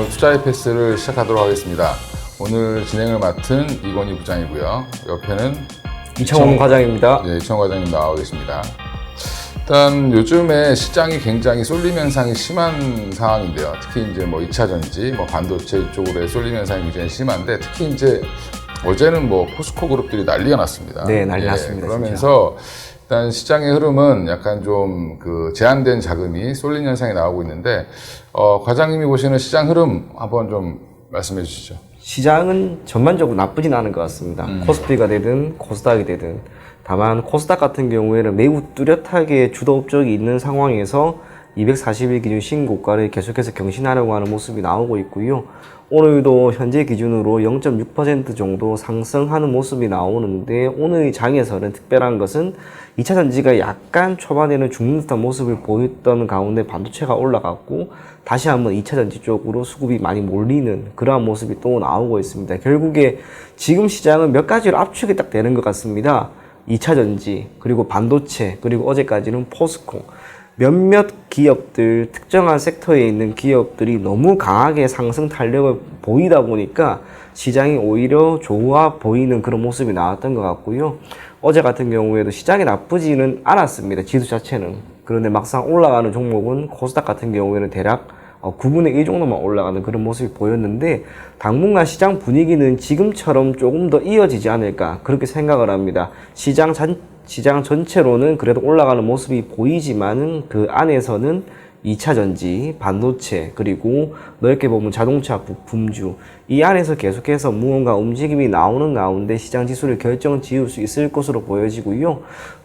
오늘 투자의 패스를 시작하도록 하겠습니다. 오늘 진행을 맡은 이건희 부장이고요. 옆에는 이청원 과장입니다. 네, 이청원 과장님 나와 계십니다. 일단 요즘에 시장이 굉장히 쏠림 현상이 심한 상황인데요. 특히 이제 뭐 2차 전지, 뭐 반도체 쪽으로의 쏠림 현상이 굉장히 심한데, 특히 이제 어제는 뭐 포스코 그룹들이 난리가 났습니다. 네, 난리 났습니다. 그러면서 일단 시장의 흐름은 약간 좀 그 제한된 자금이 쏠림 현상이 나오고 있는데, 과장님이 보시는 시장 흐름 한번 좀 말씀해 주시죠. 시장은 전반적으로 나쁘진 않은 것 같습니다. 코스피가 되든 코스닥이 되든. 다만 코스닥 같은 경우에는 매우 뚜렷하게 주도 업적이 있는 상황에서 240일 기준 신고가를 계속해서 경신하려고 하는 모습이 나오고 있고요. 오늘도 현재 기준으로 0.6% 정도 상승하는 모습이 나오는데, 오늘 장에서는 특별한 것은 2차 전지가 약간 초반에는 죽는 듯한 모습을 보였던 가운데 반도체가 올라갔고, 다시 한번 2차 전지 쪽으로 수급이 많이 몰리는 그러한 모습이 또 나오고 있습니다. 결국에 지금 시장은 몇 가지로 압축이 딱 되는 것 같습니다. 2차 전지, 그리고 반도체, 그리고 어제까지는 포스코. 몇몇 기업들, 특정한 섹터에 있는 기업들이 너무 강하게 상승 탄력을 보이다 보니까 시장이 오히려 좋아 보이는 그런 모습이 나왔던 것 같고요. 어제 같은 경우에도 시장이 나쁘지는 않았습니다. 지수 자체는. 그런데 막상 올라가는 종목은 코스닥 같은 경우에는 대략 9분의 1 정도만 올라가는 그런 모습이 보였는데, 당분간 시장 분위기는 지금처럼 조금 더 이어지지 않을까 그렇게 생각을 합니다. 시장 전체로는 그래도 올라가는 모습이 보이지만은 그 안에서는 2차 전지, 반도체, 그리고 넓게 보면 자동차 부품주, 이 안에서 계속해서 무언가 움직임이 나오는 가운데 시장 지수를 결정 지을 수 있을 것으로 보여지고요.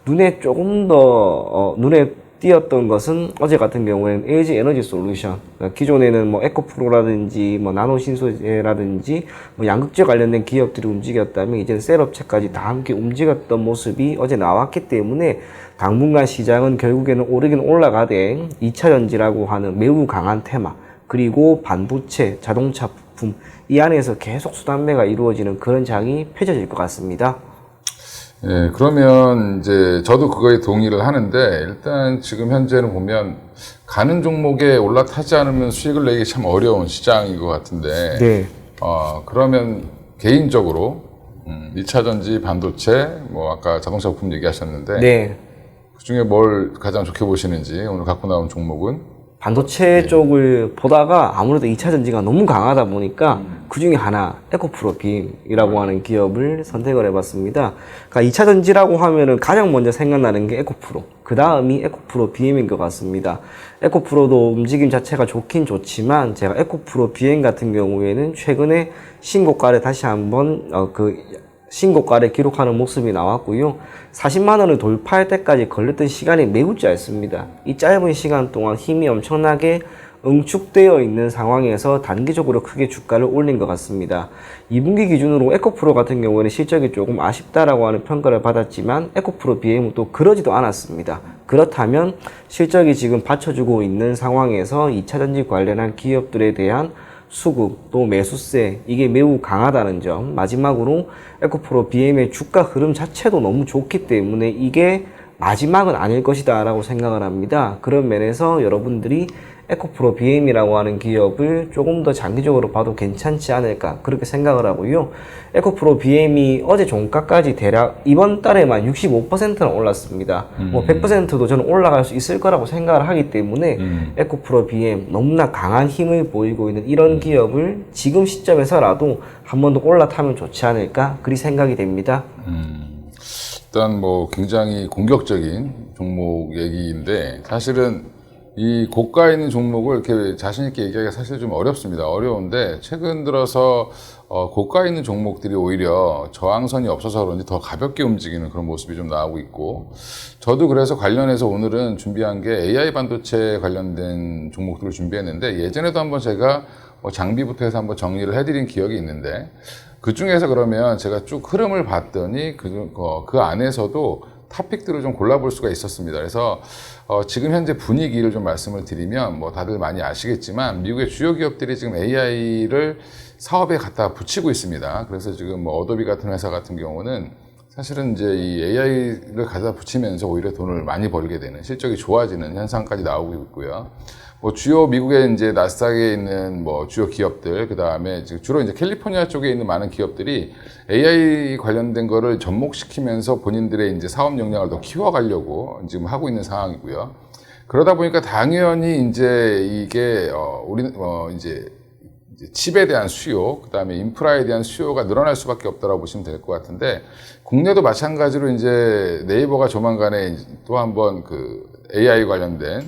눈에 조금 더 눈에 띄었던 것은 어제 같은 경우에는 LG 에너지 솔루션, 기존에는 뭐 에코프로라든지 뭐 나노신소재라든지 뭐 양극재 관련된 기업들이 움직였다면, 이제는 셀업체까지 다 함께 움직였던 모습이 어제 나왔기 때문에 당분간 시장은 결국에는 오르긴 올라가되 2차 전지라고 하는 매우 강한 테마, 그리고 반도체, 자동차 부품, 이 안에서 계속 수단매가 이루어지는 그런 장이 펼쳐질 것 같습니다. 예, 그러면 이제 저도 그거에 동의를 하는데, 일단 지금 현재는 보면 가는 종목에 올라타지 않으면 수익을 내기 참 어려운 시장인 것 같은데, 네. 그러면 개인적으로 2차 전지, 반도체, 뭐 아까 자동차 부품 얘기하셨는데, 네. 그 중에 뭘 가장 좋게 보시는지, 오늘 갖고 나온 종목은? 반도체 쪽을 보다가 아무래도 2차 전지가 너무 강하다 보니까 그 중에 하나, 에코프로 BM이라고 하는 기업을 선택을 해봤습니다. 그러니까 2차 전지라고 하면은 가장 먼저 생각나는 게 에코프로, 그 다음이 에코프로 BM인 것 같습니다. 에코프로도 움직임 자체가 좋긴 좋지만, 제가 에코프로 BM 같은 경우에는 최근에 신고가를 다시 한번 신고가를 기록하는 모습이 나왔고요. 40만 원을 돌파할 때까지 걸렸던 시간이 매우 짧습니다. 이 짧은 시간 동안 힘이 엄청나게 응축되어 있는 상황에서 단기적으로 크게 주가를 올린 것 같습니다. 2분기 기준으로 에코프로 같은 경우에는 실적이 조금 아쉽다라고 하는 평가를 받았지만, 에코프로 BM은 또 그러지도 않았습니다. 그렇다면 실적이 지금 받쳐주고 있는 상황에서 2차 전지 관련한 기업들에 대한 수급, 또 매수세, 이게 매우 강하다는 점, 마지막으로 에코프로 BM의 주가 흐름 자체도 너무 좋기 때문에 이게 마지막은 아닐 것이다 라고 생각을 합니다. 그런 면에서 여러분들이 에코프로 BM이라고 하는 기업을 조금 더 장기적으로 봐도 괜찮지 않을까 그렇게 생각을 하고요. 에코프로 BM이 어제 종가까지 대략 이번 달에만 65%는 올랐습니다. 뭐 100%도 저는 올라갈 수 있을 거라고 생각을 하기 때문에 에코프로 BM 너무나 강한 힘을 보이고 있는 이런 기업을 지금 시점에서라도 한 번 더 올라타면 좋지 않을까 그리 생각이 됩니다. 일단 뭐 굉장히 공격적인 종목 얘기인데, 사실은 이 고가에 있는 종목을 이렇게 자신있게 얘기하기가 사실 좀 어렵습니다. 어려운데, 최근 들어서 고가에 있는 종목들이 오히려 저항선이 없어서 그런지 더 가볍게 움직이는 그런 모습이 좀 나오고 있고, 저도 그래서 관련해서 오늘은 준비한 게 AI 반도체 관련된 종목들을 준비했는데, 예전에도 한번 제가 장비부터 해서 한번 정리를 해드린 기억이 있는데, 그 중에서 그러면 제가 쭉 흐름을 봤더니 그 안에서도 탑픽들을 좀 골라볼 수가 있었습니다. 그래서 지금 현재 분위기를 좀 말씀을 드리면, 뭐 다들 많이 아시겠지만 미국의 주요 기업들이 지금 AI를 사업에 갖다 붙이고 있습니다. 그래서 지금 뭐 어도비 같은 회사 같은 경우는 사실은 이제 이 AI를 가져다 붙이면서 오히려 돈을 많이 벌게 되는 실적이 좋아지는 현상까지 나오고 있고요. 뭐 주요 미국의 이제 나스닥에 있는 뭐 주요 기업들, 그 다음에 주로 이제 캘리포니아 쪽에 있는 많은 기업들이 AI 관련된 거를 접목시키면서 본인들의 이제 사업 역량을 더 키워가려고 지금 하고 있는 상황이고요. 그러다 보니까 당연히 이제 이게 이제 칩에 대한 수요, 그 다음에 인프라에 대한 수요가 늘어날 수밖에 없다라고 보시면 될 것 같은데, 국내도 마찬가지로 이제 네이버가 조만간에 또 한번 그 AI 관련된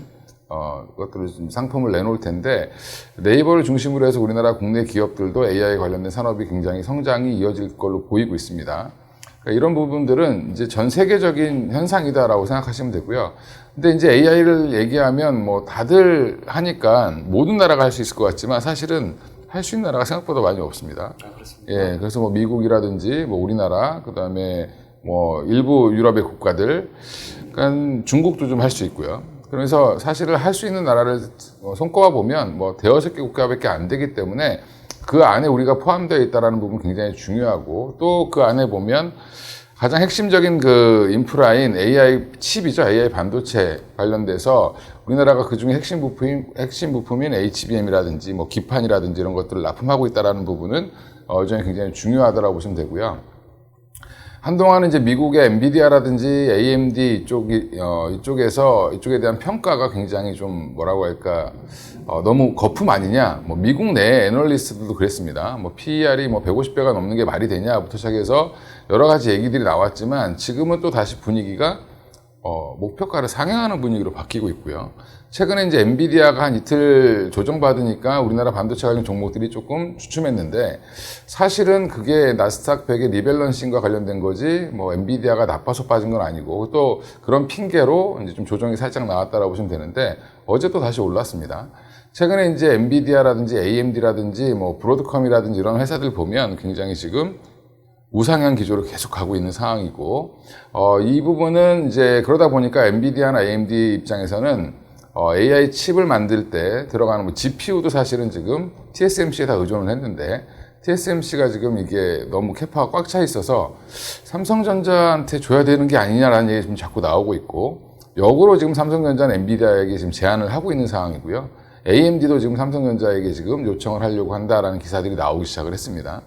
그것들을 좀 상품을 내놓을 텐데, 네이버를 중심으로 해서 우리나라 국내 기업들도 AI 관련된 산업이 굉장히 성장이 이어질 걸로 보이고 있습니다. 그러니까 이런 부분들은 이제 전 세계적인 현상이다라고 생각하시면 되고요. 근데 이제 AI를 얘기하면 뭐 다들 하니까 모든 나라가 할 수 있을 것 같지만 사실은 할 수 있는 나라가 생각보다 많이 없습니다. 예, 그래서 뭐 미국이라든지 뭐 우리나라, 그 다음에 뭐 일부 유럽의 국가들, 그러니까 중국도 좀 할 수 있고요. 그래서 사실은 할 수 있는 나라를 손꼽아 보면 뭐 대여섯 개 국가밖에 안 되기 때문에 그 안에 우리가 포함되어 있다는 부분 굉장히 중요하고, 또 그 안에 보면 가장 핵심적인 그 인프라인 AI 칩이죠. AI 반도체 관련돼서 우리나라가 그 중에 핵심 부품인 HBM이라든지 뭐 기판이라든지 이런 것들을 납품하고 있다는 부분은 여전히 굉장히 중요하다고 보시면 되고요. 한동안은 이제 미국의 엔비디아라든지 AMD 이쪽에 대한 평가가 굉장히 좀 뭐라고 할까, 너무 거품 아니냐. 뭐 미국 내 애널리스트들도 그랬습니다. 뭐 PER이 뭐 150배가 넘는 게 말이 되냐부터 시작해서 여러 가지 얘기들이 나왔지만, 지금은 또 다시 분위기가 목표가를 상향하는 분위기로 바뀌고 있고요. 최근에 이제 엔비디아가 한 이틀 조정받으니까 우리나라 반도체 관련 종목들이 조금 주춤했는데, 사실은 그게 나스닥 100의 리밸런싱과 관련된 거지, 뭐 엔비디아가 나빠서 빠진 건 아니고, 또 그런 핑계로 이제 좀 조정이 살짝 나왔다라고 보시면 되는데, 어제 또 다시 올랐습니다. 최근에 이제 엔비디아라든지 AMD라든지 뭐 브로드컴이라든지 이런 회사들 보면 굉장히 지금 우상향 기조로 계속 가고 있는 상황이고, 이 부분은 이제 그러다 보니까 엔비디아나 AMD 입장에서는 AI 칩을 만들 때 들어가는 뭐 GPU도 사실은 지금 TSMC에 다 의존을 했는데, TSMC가 지금 이게 너무 캐파가 꽉 차 있어서 삼성전자한테 줘야 되는 게 아니냐라는 얘기 지금 자꾸 나오고 있고, 역으로 지금 삼성전자는 엔비디아에게 지금 제안을 하고 있는 상황이고요. AMD도 지금 삼성전자에게 지금 요청을 하려고 한다라는 기사들이 나오기 시작을 했습니다.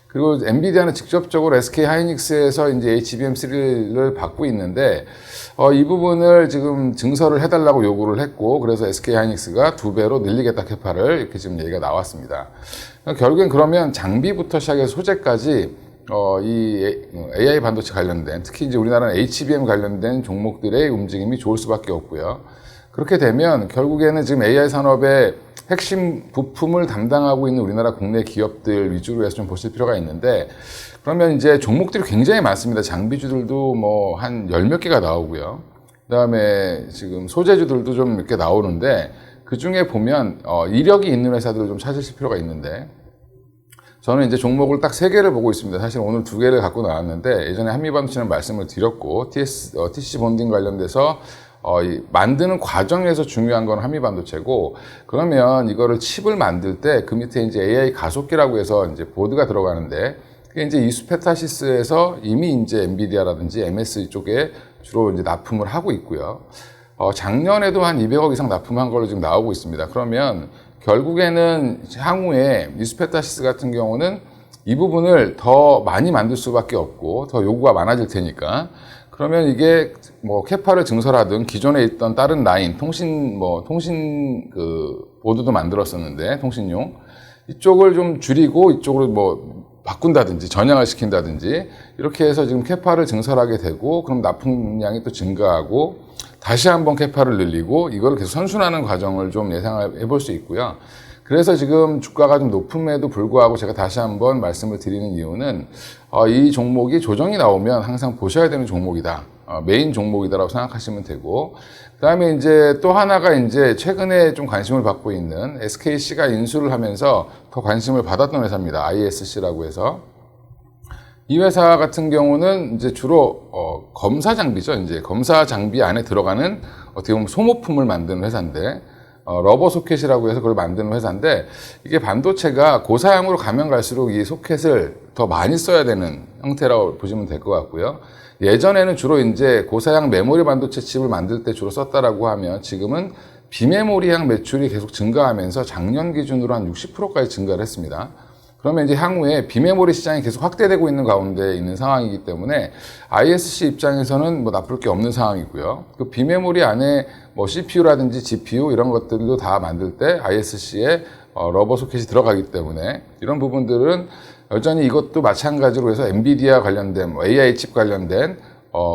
그리고 엔비디아는 직접적으로 SK 하이닉스에서 이제 HBM3를 받고 있는데, 이 부분을 지금 증설을 해달라고 요구를 했고, 그래서 SK 하이닉스가 2배로 늘리겠다 캐파를, 이렇게 지금 얘기가 나왔습니다. 결국엔 그러면 장비부터 시작해서 소재까지 이 AI 반도체 관련된, 특히 이제 우리나라는 HBM 관련된 종목들의 움직임이 좋을 수밖에 없고요. 그렇게 되면 결국에는 지금 AI 산업의 핵심 부품을 담당하고 있는 우리나라 국내 기업들 위주로 해서 좀 보실 필요가 있는데, 그러면 이제 종목들이 굉장히 많습니다. 장비주들도 뭐 한 열 몇 개가 나오고요. 그 다음에 지금 소재주들도 좀 몇 개 나오는데, 그 중에 보면 이력이 있는 회사들을 좀 찾으실 필요가 있는데, 저는 이제 종목을 딱 3개를 보고 있습니다. 사실 오늘 2개를 갖고 나왔는데, 예전에 한미반도체는 말씀을 드렸고, TC 본딩 관련돼서 만드는 과정에서 중요한 건 한미반도체고, 그러면 이거를 칩을 만들 때 그 밑에 이제 AI 가속기라고 해서 이제 보드가 들어가는데, 그게 이제 이수페타시스에서 이미 이제 엔비디아라든지 MSI 쪽에 주로 이제 납품을 하고 있고요. 작년에도 한 200억 이상 납품한 걸로 지금 나오고 있습니다. 그러면 결국에는 향후에 이수페타시스 같은 경우는 이 부분을 더 많이 만들 수밖에 없고, 더 요구가 많아질 테니까, 그러면 이게 뭐 캐파를 증설하든 기존에 있던 다른 라인, 통신 보드도 만들었었는데, 통신용. 이쪽을 좀 줄이고 이쪽으로 뭐 바꾼다든지 전향을 시킨다든지 이렇게 해서 지금 캐파를 증설하게 되고, 그럼 납품량이 또 증가하고 다시 한번 캐파를 늘리고, 이거를 계속 선순환하는 과정을 좀 예상해 볼 수 있고요. 그래서 지금 주가가 좀 높음에도 불구하고 제가 다시 한번 말씀을 드리는 이유는, 이 종목이 조정이 나오면 항상 보셔야 되는 종목이다. 메인 종목이다라고 생각하시면 되고, 그 다음에 이제 또 하나가 이제 최근에 좀 관심을 받고 있는 SKC가 인수를 하면서 더 관심을 받았던 회사입니다. ISC라고 해서. 이 회사 같은 경우는 이제 주로 검사 장비죠. 이제 검사 장비 안에 들어가는 어떻게 보면 소모품을 만드는 회사인데, 러버 소켓이라고 해서 그걸 만드는 회사인데 이게 반도체가 고사양으로 가면 갈수록 이 소켓을 더 많이 써야 되는 형태라고 보시면 될 것 같고요. 예전에는 주로 이제 고사양 메모리 반도체 칩을 만들 때 주로 썼다라고 하면 지금은 비메모리향 매출이 계속 증가하면서 작년 기준으로 한 60%까지 증가를 했습니다. 그러면 이제 향후에 비메모리 시장이 계속 확대되고 있는 가운데 있는 상황이기 때문에 ISC 입장에서는 뭐 나쁠 게 없는 상황이고요. 그 비메모리 안에 뭐 CPU라든지 GPU 이런 것들도 다 만들 때 ISC에 러버 소켓이 들어가기 때문에 이런 부분들은 여전히 이것도 마찬가지로 해서 엔비디아 관련된 뭐 AI 칩 관련된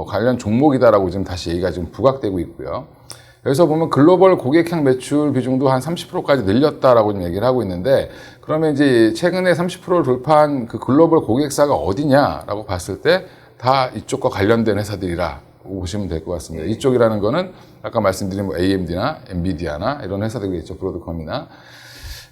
관련 종목이다라고 지금 다시 얘기가 지금 부각되고 있고요. 여기서 보면 글로벌 고객향 매출 비중도 한 30%까지 늘렸다라고 지금 얘기를 하고 있는데 그러면 이제 최근에 30%를 돌파한 그 글로벌 고객사가 어디냐라고 봤을 때 다 이쪽과 관련된 회사들이라고 보시면 될 것 같습니다. 이쪽이라는 거는 아까 말씀드린 뭐 AMD나 엔비디아나 이런 회사들이겠죠. 브로드컴이나.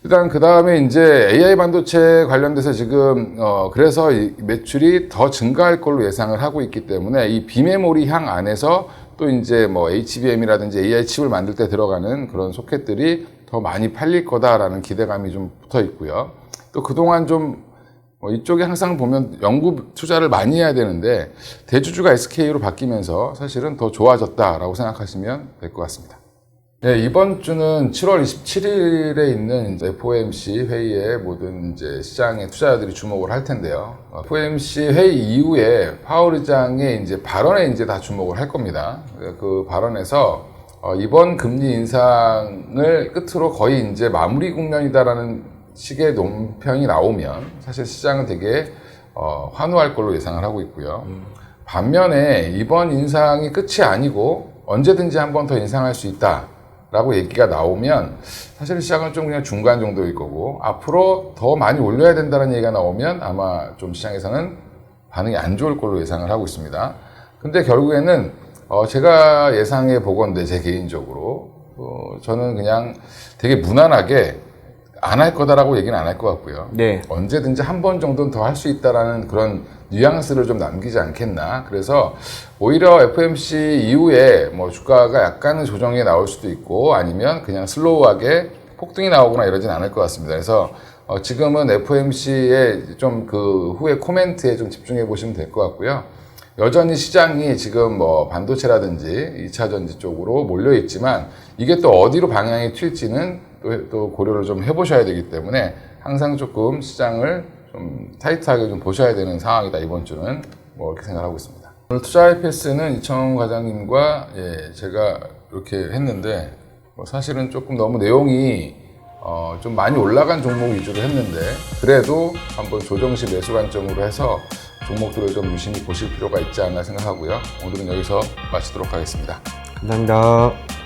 일단 그 다음에 이제 AI 반도체 관련돼서 지금 그래서 이 매출이 더 증가할 걸로 예상을 하고 있기 때문에 이 비메모리 향 안에서 또 이제 뭐 HBM이라든지 AI 칩을 만들 때 들어가는 그런 소켓들이 더 많이 팔릴 거다라는 기대감이 좀 붙어 있고요. 또 그동안 좀 이쪽에 항상 보면 연구 투자를 많이 해야 되는데 대주주가 SK로 바뀌면서 사실은 더 좋아졌다라고 생각하시면 될 것 같습니다. 네, 이번 주는 7월 27일에 있는 이제 FOMC 회의에 모든 이제 시장의 투자자들이 주목을 할 텐데요. FOMC 회의 이후에 파월 의장의 이제 발언에 이제 다 주목을 할 겁니다. 그 발언에서 이번 금리 인상을 끝으로 거의 이제 마무리 국면이다라는 식의 논평이 나오면 사실 시장은 되게 환호할 걸로 예상을 하고 있고요. 반면에 이번 인상이 끝이 아니고 언제든지 한 번 더 인상할 수 있다. 라고 얘기가 나오면 사실 시장은 좀 그냥 중간 정도일 거고 앞으로 더 많이 올려야 된다는 얘기가 나오면 아마 좀 시장에서는 반응이 안 좋을 걸로 예상을 하고 있습니다. 근데 결국에는 제가 예상해 보건데 제 개인적으로 저는 그냥 되게 무난하게 안 할 거다라고 얘기는 안 할 것 같고요. 네. 언제든지 한 번 정도는 더 할 수 있다라는 그런 뉘앙스를 좀 남기지 않겠나. 그래서 오히려 FOMC 이후에 뭐 주가가 약간은 조정이 나올 수도 있고 아니면 그냥 슬로우하게 폭등이 나오거나 이러진 않을 것 같습니다. 그래서 지금은 FOMC의 좀 그 후에 코멘트에 좀 집중해 보시면 될 것 같고요. 여전히 시장이 지금 뭐 반도체라든지 2차 전지 쪽으로 몰려 있지만 이게 또 어디로 방향이 튈지는 또 고려를 좀 해보셔야 되기 때문에 항상 조금 시장을 좀 타이트하게 좀 보셔야 되는 상황이다 이번 주는 뭐 이렇게 생각하고 있습니다. 오늘 투자의 패스는 이청훈 과장님과 제가 이렇게 했는데 뭐 사실은 조금 너무 내용이 좀 많이 올라간 종목 위주로 했는데 그래도 한번 조정시 매수 관점으로 해서 종목들을 좀 유심히 보실 필요가 있지 않나 생각하고요. 오늘은 여기서 마치도록 하겠습니다. 감사합니다.